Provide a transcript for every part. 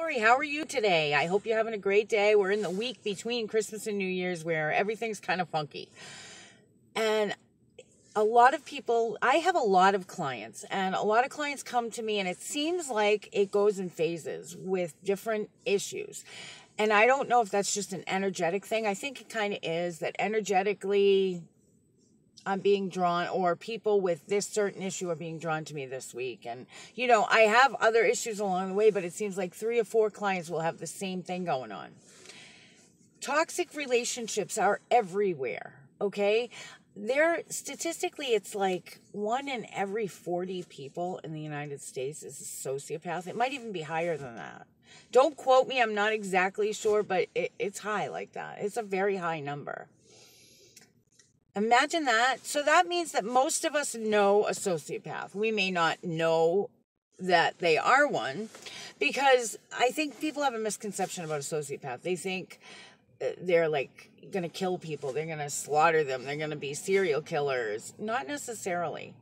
Lori. How are you today? I hope you're having a great day. We're in the week between Christmas and New Year's where everything's kind of funky. And a lot of people, I have a lot of clients, and a lot of clients come to me, and it seems like it goes in phases with different issues. And I don't know if that's just an energetic thing. I think it kind of is that energetically I'm being drawn, or people with this certain issue are being drawn to me this week. And, I have other issues along the way, but it seems like 3 or 4 clients will have the same thing going on. Toxic relationships are everywhere, okay? Statistically, it's like 1 in every 40 people in the United States is a sociopath. It might even be higher than that. Don't quote me, I'm not exactly sure, but it's high like that. It's a very high number. Imagine that. So that means that most of us know a sociopath. We may not know that they are one, because I think people have a misconception about a sociopath. They think they're like going to kill people. They're going to slaughter them. They're going to be serial killers. Not necessarily.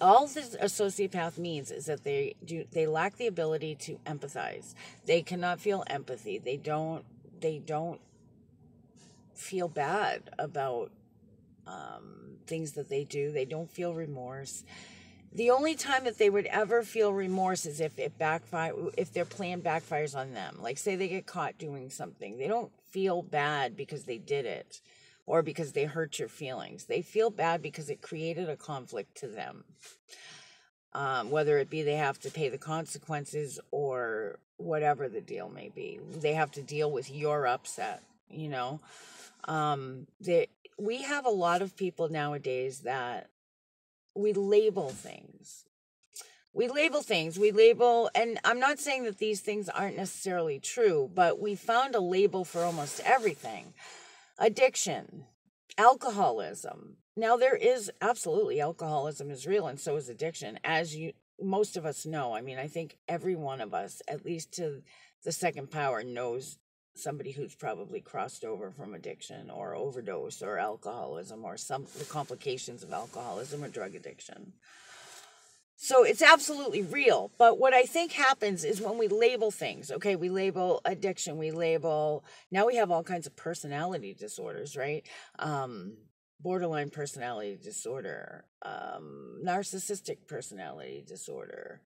All this a sociopath means is that they lack the ability to empathize. They cannot feel empathy. They don't feel bad about things that they do. They don't feel remorse. The only time that they would ever feel remorse is if their plan backfires on them. Like, say they get caught doing something. They don't feel bad because they did it or because they hurt your feelings. They feel bad because it created a conflict to them. Whether it be they have to pay the consequences or whatever the deal may be. They have to deal with your upset, we have a lot of people nowadays that we label things. And I'm not saying that these things aren't necessarily true, but we found a label for almost everything. Addiction, alcoholism. Now, there is absolutely, alcoholism is real, and so is addiction, as most of us know. I mean, I think every one of us, at least to the second power, knows somebody who's probably crossed over from addiction or overdose or alcoholism or the complications of alcoholism or drug addiction. So it's absolutely real. But what I think happens is when we label things, okay, we label addiction, now we have all kinds of personality disorders, right? Borderline personality disorder, narcissistic personality disorder,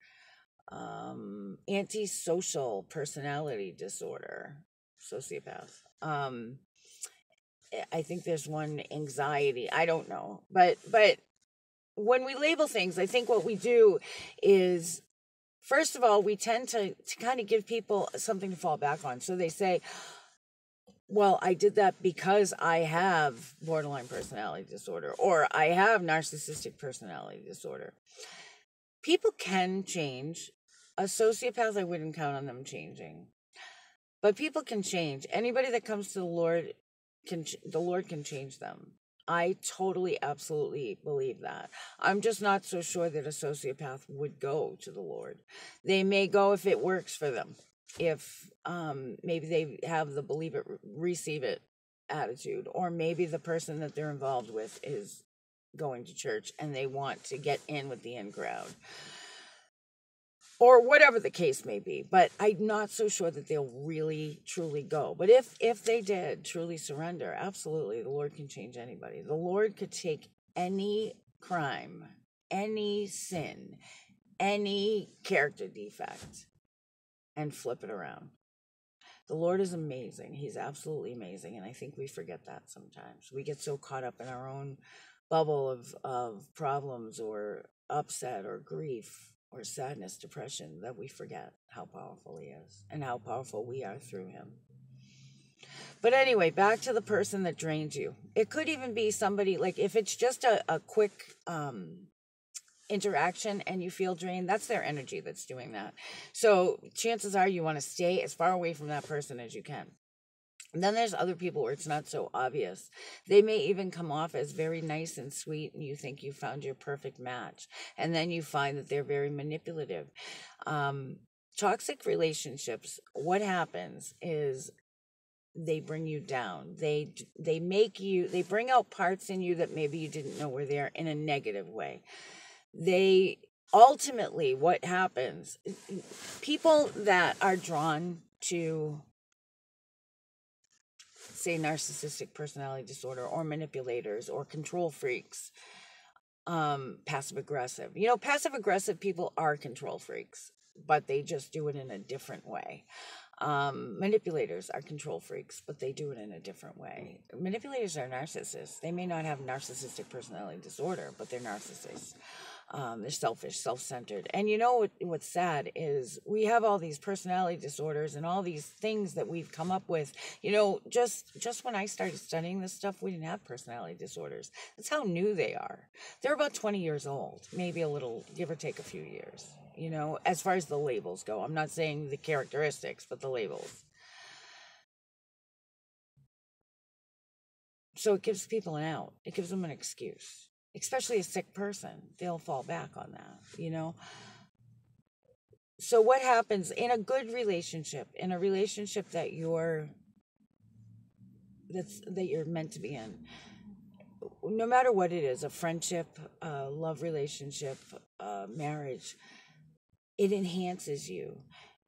antisocial personality disorder, sociopath. I think there's one, anxiety. I don't know. But when we label things, I think what we do is, first of all, we tend to kind of give people something to fall back on. So they say, well, I did that because I have borderline personality disorder, or I have narcissistic personality disorder. People can change. A sociopath, I wouldn't count on them changing. But people can change. Anybody that comes to the Lord can change them. I totally, absolutely believe that. I'm just not so sure that a sociopath would go to the Lord. They may go if it works for them. If maybe they have the believe it, receive it attitude, or maybe the person that they're involved with is going to church and they want to get in with the in crowd, or whatever the case may be. But I'm not so sure that they'll really, truly go. But if they did truly surrender, absolutely, the Lord can change anybody. The Lord could take any crime, any sin, any character defect, and flip it around. The Lord is amazing. He's absolutely amazing. And I think we forget that sometimes. We get so caught up in our own bubble of problems or upset or grief or sadness, depression, that we forget how powerful he is and how powerful we are through him. But anyway, back to the person that drains you. It could even be somebody, like, if it's just a quick interaction and you feel drained, that's their energy that's doing that. So chances are you want to stay as far away from that person as you can. And then there's other people where it's not so obvious. They may even come off as very nice and sweet, and you think you found your perfect match. And then you find that they're very manipulative. Toxic relationships, what happens is they bring you down. They bring out parts in you that maybe you didn't know were there, in a negative way. They ultimately what happens, people that are drawn to, say, narcissistic personality disorder or manipulators or control freaks, passive aggressive, passive aggressive people are control freaks, but they just do it in a different way. Manipulators are control freaks, but they do it in a different way. Manipulators are narcissists. They may not have narcissistic personality disorder, but they're narcissists. They're selfish, self-centered. And what's sad is we have all these personality disorders and all these things that we've come up with. Just when I started studying this stuff, we didn't have personality disorders. That's how new they are. They're about 20 years old, maybe a little, give or take a few years, as far as the labels go. I'm not saying the characteristics, but the labels. So it gives people an out. It gives them an excuse, especially a sick person. They'll fall back on that. So what happens in a good relationship, in a relationship that you're meant to be in, no matter what it is, a friendship, a love relationship, marriage, it enhances you.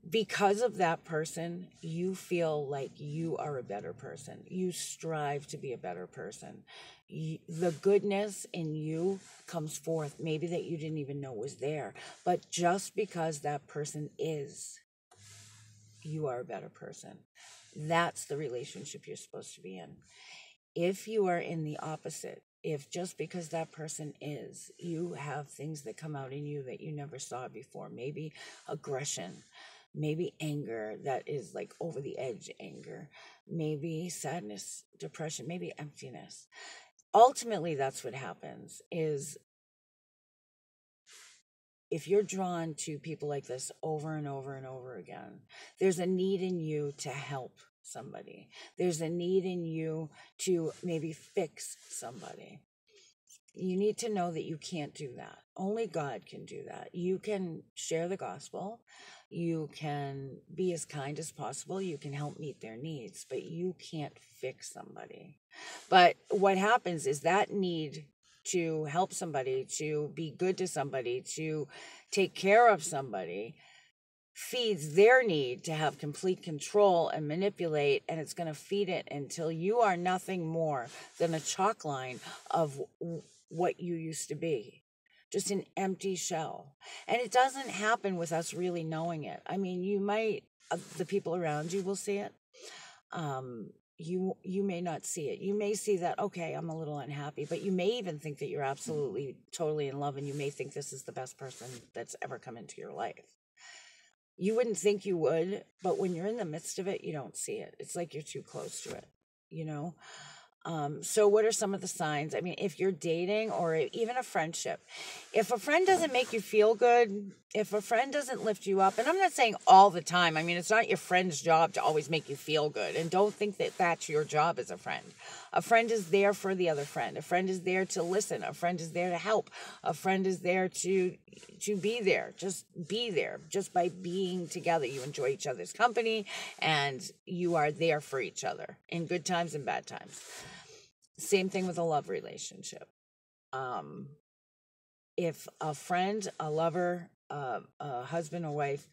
Because of that person, you feel like you are a better person. You strive to be a better person. The goodness in you comes forth, maybe that you didn't even know was there. But just because that person is, you are a better person. That's the relationship you're supposed to be in. If you are in the opposite, if just because that person is, you have things that come out in you that you never saw before, maybe aggression, maybe anger that is like over the edge anger, maybe sadness, depression, maybe emptiness. Ultimately, that's what happens is if you're drawn to people like this over and over and over again, there's a need in you to help somebody. There's a need in you to maybe fix somebody. You need to know that you can't do that. Only God can do that. You can share the gospel. You can be as kind as possible. You can help meet their needs, but you can't fix somebody. But what happens is that need to help somebody, to be good to somebody, to take care of somebody, feeds their need to have complete control and manipulate, and it's going to feed it until you are nothing more than a chalk line of what you used to be, just an empty shell. And it doesn't happen with us really knowing it. I mean, you might, the people around you will see it. You may not see it. You may see that, okay, I'm a little unhappy, but you may even think that you're absolutely totally in love, and you may think this is the best person that's ever come into your life. You wouldn't think you would, but when you're in the midst of it, you don't see it. It's like you're too close to it. So what are some of the signs? I mean, if you're dating or even a friendship, if a friend doesn't make you feel good, if a friend doesn't lift you up, and I'm not saying all the time, I mean, it's not your friend's job to always make you feel good, and don't think that that's your job as a friend. A friend is there for the other friend. A friend is there to listen. A friend is there to help. A friend is there to be there. Just be there. Just by being together, you enjoy each other's company, and you are there for each other in good times and bad times. Same thing with a love relationship. If a friend, a lover, a husband or wife,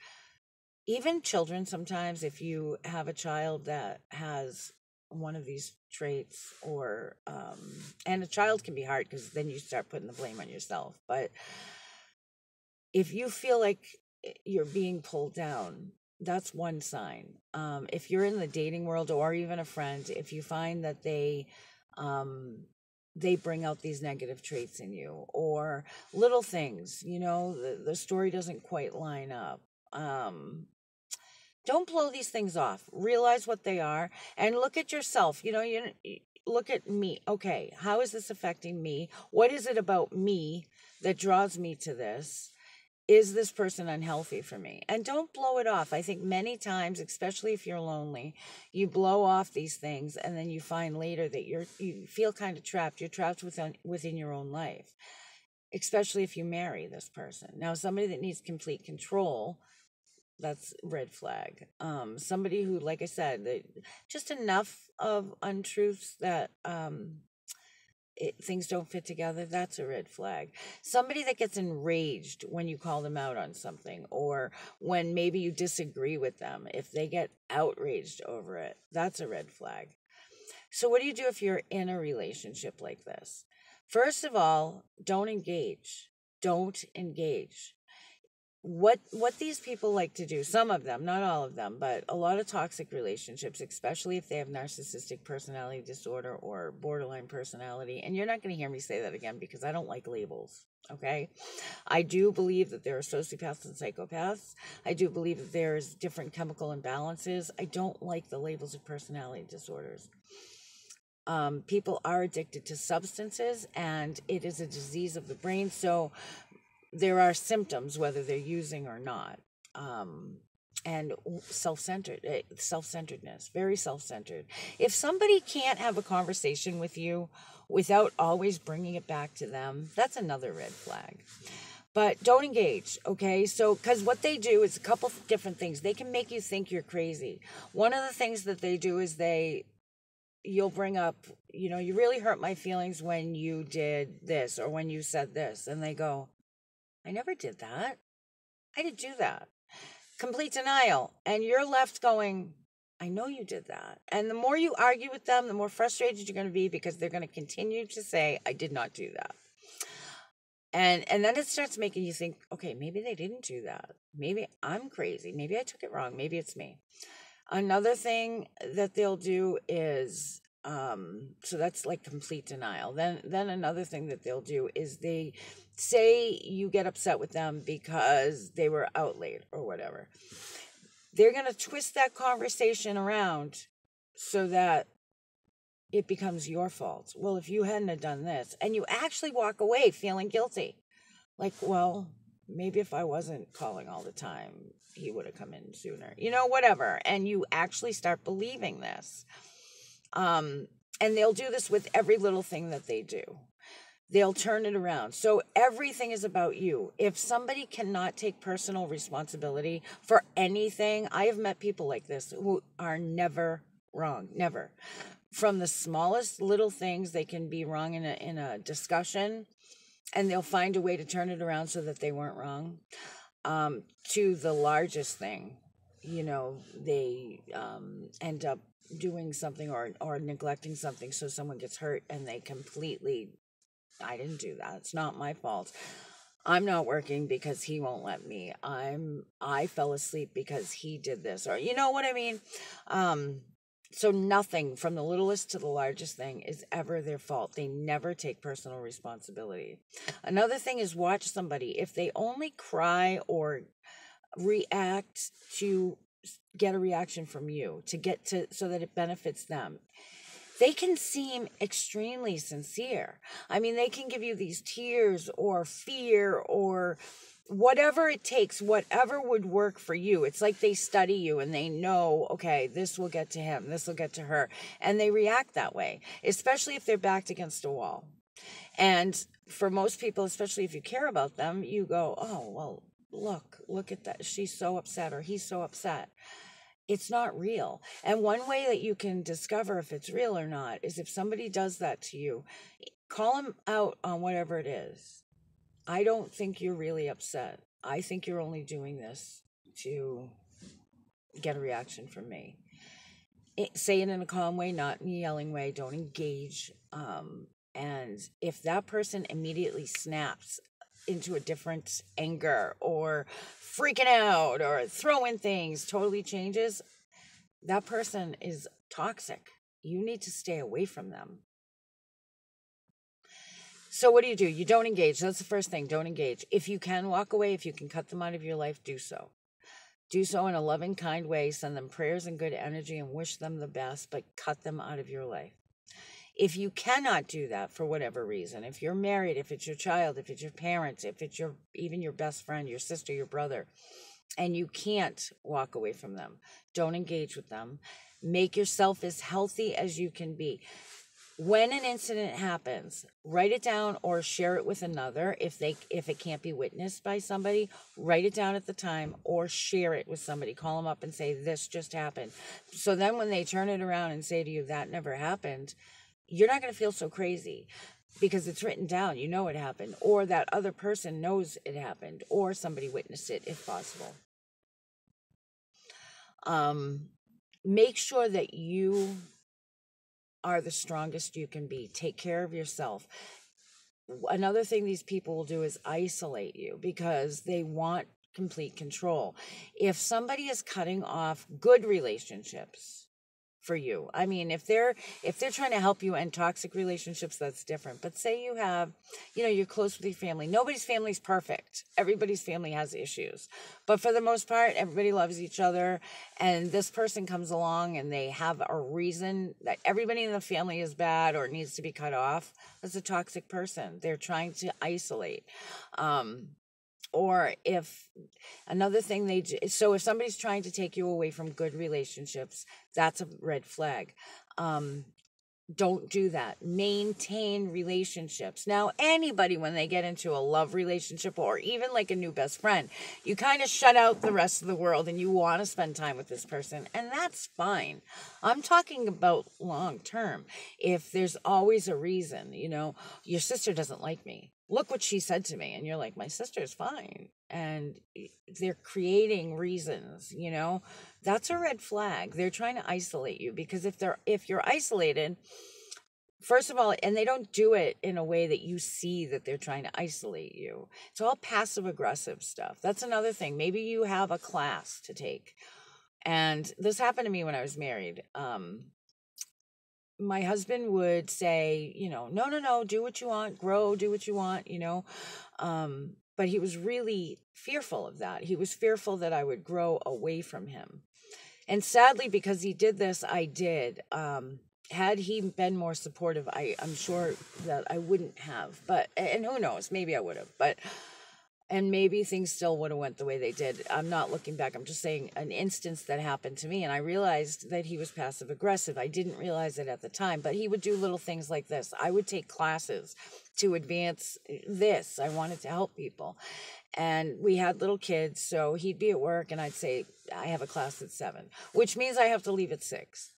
even children sometimes, if you have a child that has one of these traits, or and a child can be hard because then you start putting the blame on yourself. But if you feel like you're being pulled down, that's one sign. If you're in the dating world or even a friend, if you find that they bring out these negative traits in you, or little things, the story doesn't quite line up. Don't blow these things off. Realize what they are and look at yourself. You look at me. Okay, how is this affecting me? What is it about me that draws me to this? Is this person unhealthy for me? And don't blow it off. I think many times, especially if you're lonely, you blow off these things, and then you find later that you feel kind of trapped. You're trapped within your own life, especially if you marry this person. Now, somebody that needs complete control, that's red flag. Somebody who, like I said, just enough of untruths that things don't fit together, that's a red flag. Somebody that gets enraged when you call them out on something, or when maybe you disagree with them, if they get outraged over it, that's a red flag. So what do you do if you're in a relationship like this? First of all, don't engage. Don't engage. What these people like to do, some of them, not all of them, but a lot of toxic relationships, especially if they have narcissistic personality disorder or borderline personality, and you're not going to hear me say that again because I don't like labels, okay? I do believe that there are sociopaths and psychopaths. I do believe that there's different chemical imbalances. I don't like the labels of personality disorders. People are addicted to substances, and it is a disease of the brain, so there are symptoms whether they're using or not. And self-centeredness, very self-centered. If somebody can't have a conversation with you without always bringing it back to them, that's another red flag. But don't engage, okay? So, because what they do is a couple different things. They can make you think you're crazy. One of the things that they do is you'll bring up, you really hurt my feelings when you did this or when you said this. And they go, I never did that. I didn't do that. Complete denial. And you're left going, I know you did that. And the more you argue with them, the more frustrated you're going to be because they're going to continue to say, I did not do that. And then it starts making you think, okay, maybe they didn't do that. Maybe I'm crazy. Maybe I took it wrong. Maybe it's me. Another thing that they'll do is, so that's like complete denial. Then another thing that they'll do is they say you get upset with them because they were out late or whatever. They're going to twist that conversation around so that it becomes your fault. Well, if you hadn't have done this, and you actually walk away feeling guilty, like, well, maybe if I wasn't calling all the time, he would have come in sooner, whatever. And you actually start believing this. And they'll do this with every little thing that they do. They'll turn it around. So everything is about you. If somebody cannot take personal responsibility for anything, I have met people like this who are never wrong, never. From the smallest little things, they can be wrong in a discussion, and they'll find a way to turn it around so that they weren't wrong. To the largest thing, they end up doing something or neglecting something so someone gets hurt and they completely, I didn't do that. It's not my fault. I'm not working because he won't let me. I fell asleep because he did this, or you know what I mean? So nothing from the littlest to the largest thing is ever their fault. They never take personal responsibility. Another thing is watch somebody. If they only cry or react to get a reaction from you, so that it benefits them, they can seem extremely sincere. I mean, they can give you these tears or fear or whatever it takes, whatever would work for you. It's like they study you and they know, okay, this will get to him, this will get to her. And they react that way, especially if they're backed against a wall. And for most people, especially if you care about them, you go, oh, well, look at that. She's so upset or he's so upset. It's not real. And one way that you can discover if it's real or not is if somebody does that to you, call them out on whatever it is. I don't think you're really upset. I think you're only doing this to get a reaction from me. Say it in a calm way, not in a yelling way. Don't engage. And if that person immediately snaps into a different anger or freaking out or throwing things, totally changes, that person is toxic. You need to stay away from them. So what do? You don't engage. That's the first thing. Don't engage. If you can walk away, if you can cut them out of your life, do so. Do so in a loving, kind way. Send them prayers and good energy and wish them the best, but cut them out of your life. If you cannot do that for whatever reason, if you're married, if it's your child, if it's your parents, if it's even your best friend, your sister, your brother, and you can't walk away from them, don't engage with them. Make yourself as healthy as you can be. When an incident happens, write it down or share it with another. If it can't be witnessed by somebody, write it down at the time or share it with somebody. Call them up and say, this just happened. So then when they turn it around and say to you, that never happened, you're not going to feel so crazy. because it's written down, you know it happened, or that other person knows it happened, or somebody witnessed it if possible. Make sure that you are the strongest you can be. Take care of yourself. Another thing these people will do is isolate you because they want complete control. If somebody is cutting off good relationships for you, I mean, if they're trying to help you end toxic relationships, that's different. But say you have, you're close with your family. Nobody's family is perfect. Everybody's family has issues, but for the most part, everybody loves each other. And this person comes along and they have a reason that everybody in the family is bad or needs to be cut off. That's a toxic person. They're trying to isolate. Or if another thing so if somebody's trying to take you away from good relationships, that's a red flag. Don't do that. Maintain relationships. Now, anybody, when they get into a love relationship or even like a new best friend, you kind of shut out the rest of the world and you want to spend time with this person, and that's fine. I'm talking about long term. If there's always a reason, your sister doesn't like me. Look what she said to me. And you're like, my sister's fine. And they're creating reasons, that's a red flag. They're trying to isolate you, because if you're isolated, first of all, and they don't do it in a way that you see that they're trying to isolate you. It's all passive aggressive stuff. That's another thing. Maybe you have a class to take. And this happened to me when I was married. My husband would say, no, do what you want, grow, do what you want, but he was really fearful of that. He was fearful that I would grow away from him. And sadly, because he did this, I did. Had he been more supportive, I'm sure that I wouldn't have. And who knows, maybe I would have. And maybe things still would have went the way they did. I'm not looking back. I'm just saying an instance that happened to me. And I realized that he was passive aggressive. I didn't realize it at the time, but he would do little things like this. I would take classes to advance this. I wanted to help people. And we had little kids. So he'd be at work and I'd say, I have a class at 7, which means I have to leave at 6.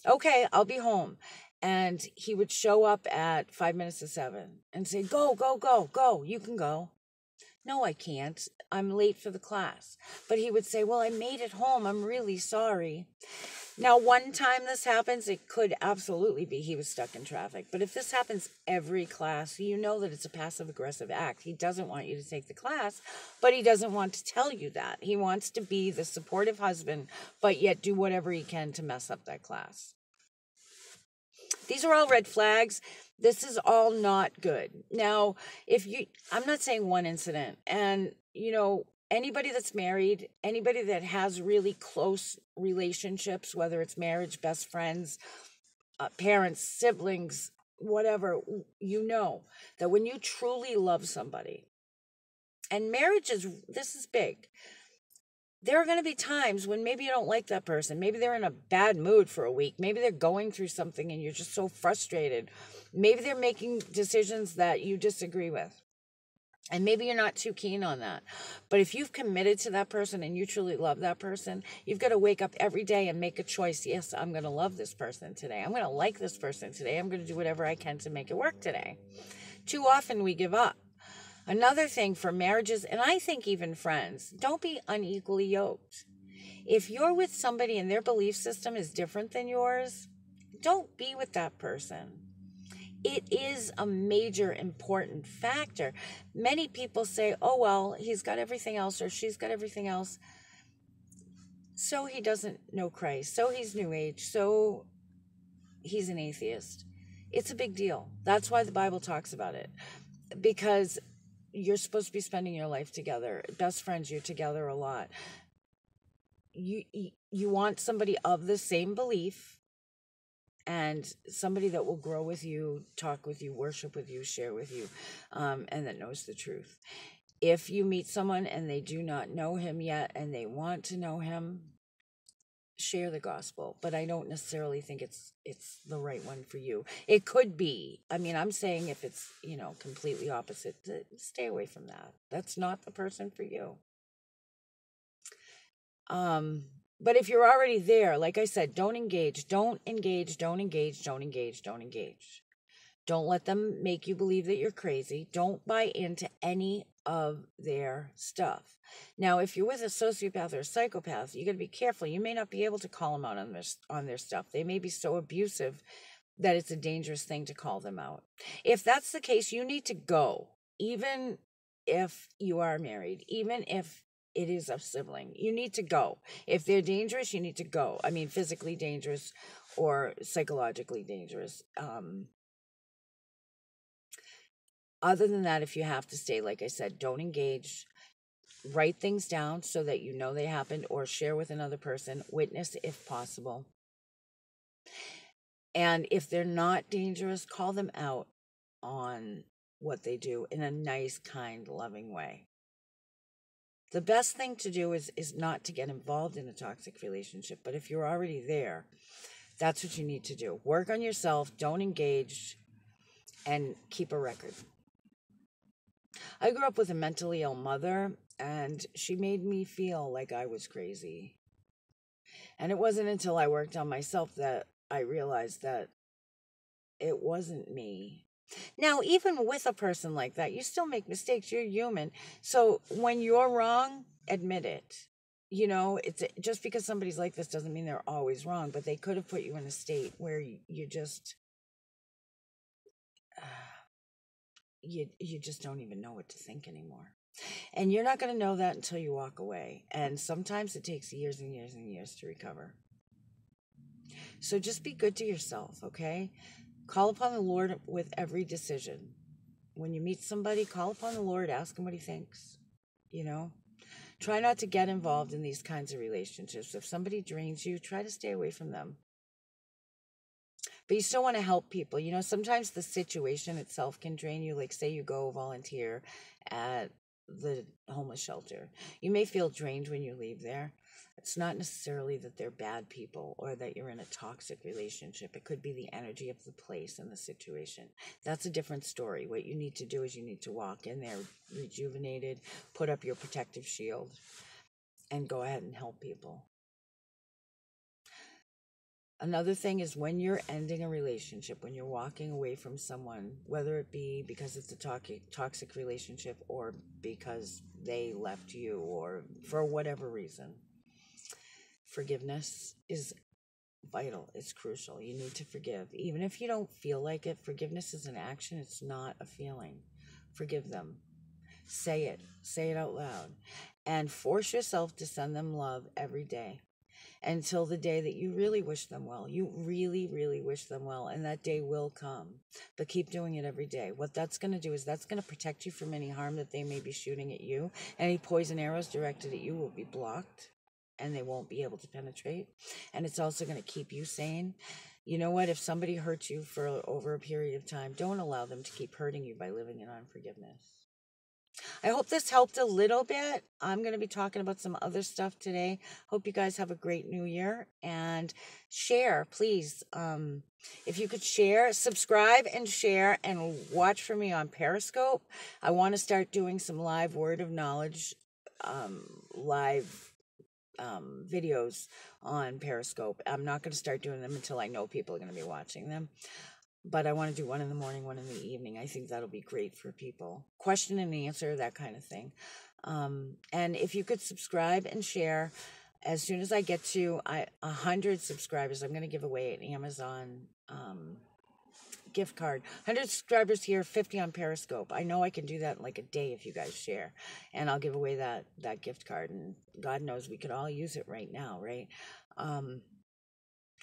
Okay, I'll be home. And he would show up at 5 minutes to 7 and say, go, go, go, go. You can go. No, I can't. I'm late for the class. But he would say, well, I made it home. I'm really sorry. Now, one time this happens, it could absolutely be he was stuck in traffic. But if this happens every class, you know that it's a passive-aggressive act. He doesn't want you to take the class, but he doesn't want to tell you that. He wants to be the supportive husband, but yet do whatever he can to mess up that class. These are all red flags. This is all not good. Now, I'm not saying one incident, and, anybody that's married, anybody that has really close relationships, whether it's marriage, best friends, parents, siblings, whatever, that when you truly love somebody, and this is big. There are going to be times when maybe you don't like that person. Maybe they're in a bad mood for a week. Maybe they're going through something and you're just so frustrated. Maybe they're making decisions that you disagree with. And maybe you're not too keen on that. But if you've committed to that person and you truly love that person, you've got to wake up every day and make a choice. Yes, I'm going to love this person today. I'm going to like this person today. I'm going to do whatever I can to make it work today. Too often we give up. Another thing for marriages, and I think even friends, don't be unequally yoked. If you're with somebody and their belief system is different than yours, don't be with that person. It is a major important factor. Many people say, oh, well, he's got everything else or she's got everything else. So he doesn't know Christ. So he's New Age. So he's an atheist. It's a big deal. That's why the Bible talks about it. Because you're supposed to be spending your life together. Best friends, you're together a lot. You want somebody of the same belief and somebody that will grow with you, talk with you, worship with you, share with you, and that knows the truth. If you meet someone and they do not know him yet and they want to know him, share the gospel, but I don't necessarily think it's the right one for you. It could be. I mean, I'm saying if it's, completely opposite, stay away from that. That's not the person for you. But if you're already there, like I said, don't engage. Don't let them make you believe that you're crazy. Don't buy into any of their stuff. Now, if you're with a sociopath or a psychopath, you got to be careful. You may not be able to call them out on their stuff. They may be so abusive that it's a dangerous thing to call them out. If that's the case, you need to go, even if you are married, even if it is a sibling. You need to go. If they're dangerous, you need to go. I mean, physically dangerous or psychologically dangerous. Other than that, if you have to stay, like I said, don't engage. Write things down so that you know they happened, or share with another person. Witness if possible. And if they're not dangerous, call them out on what they do in a nice, kind, loving way. The best thing to do is not to get involved in a toxic relationship. But if you're already there, that's what you need to do. Work on yourself, don't engage, and keep a record. I grew up with a mentally ill mother, and she made me feel like I was crazy. And it wasn't until I worked on myself that I realized that it wasn't me. Now, even with a person like that, you still make mistakes. You're human. So when you're wrong, admit it. You know, it's just because somebody's like this doesn't mean they're always wrong, but they could have put you in a state where you just you just don't even know what to think anymore. And you're not going to know that until you walk away. And sometimes it takes years and years and years to recover. So just be good to yourself, okay? Call upon the Lord with every decision. When you meet somebody, call upon the Lord, ask him what he thinks, you know? Try not to get involved in these kinds of relationships. If somebody drains you, try to stay away from them. But you still want to help people. You know, sometimes the situation itself can drain you. Like, say you go volunteer at the homeless shelter. You may feel drained when you leave there. It's not necessarily that they're bad people or that you're in a toxic relationship. It could be the energy of the place and the situation. That's a different story. What you need to do is you need to walk in there rejuvenated, put up your protective shield, and go ahead and help people. Another thing is when you're ending a relationship, when you're walking away from someone, whether it be because it's a toxic relationship or because they left you or for whatever reason, forgiveness is vital. It's crucial. You need to forgive. Even if you don't feel like it, forgiveness is an action. It's not a feeling. Forgive them. Say it. Say it out loud. And force yourself to send them love every day until the day that you really wish them well. You really, really wish them well, and that day will come. But keep doing it every day. What that's going to do is that's going to protect you from any harm that they may be shooting at you. Any poison arrows directed at you will be blocked, and they won't be able to penetrate. And it's also going to keep you sane. You know what? If somebody hurts you for over a period of time, don't allow them to keep hurting you by living in unforgiveness. I hope this helped a little bit. I'm going to be talking about some other stuff today. Hope you guys have a great new year, and share, please. If you could share, subscribe and share, and watch for me on Periscope. I want to start doing some live word of knowledge, live videos on Periscope. I'm not going to start doing them until I know people are going to be watching them. But I want to do one in the morning, one in the evening. I think that'll be great for people. Question and answer, that kind of thing. And if you could subscribe and share, as soon as I get to 100 subscribers, I'm going to give away an Amazon gift card. 100 subscribers here, 50 on Periscope. I know I can do that in like a day if you guys share. And I'll give away that gift card. And God knows we could all use it right now, right?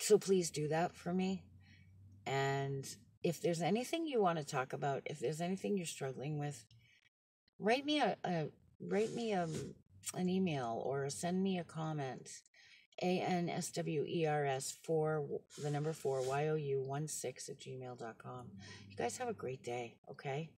So please do that for me. And if there's anything you want to talk about, if there's anything you're struggling with, write me an email or send me a comment. ANSWERS 4 the number 4 YOU 16 @gmail.com. You guys have a great day, okay?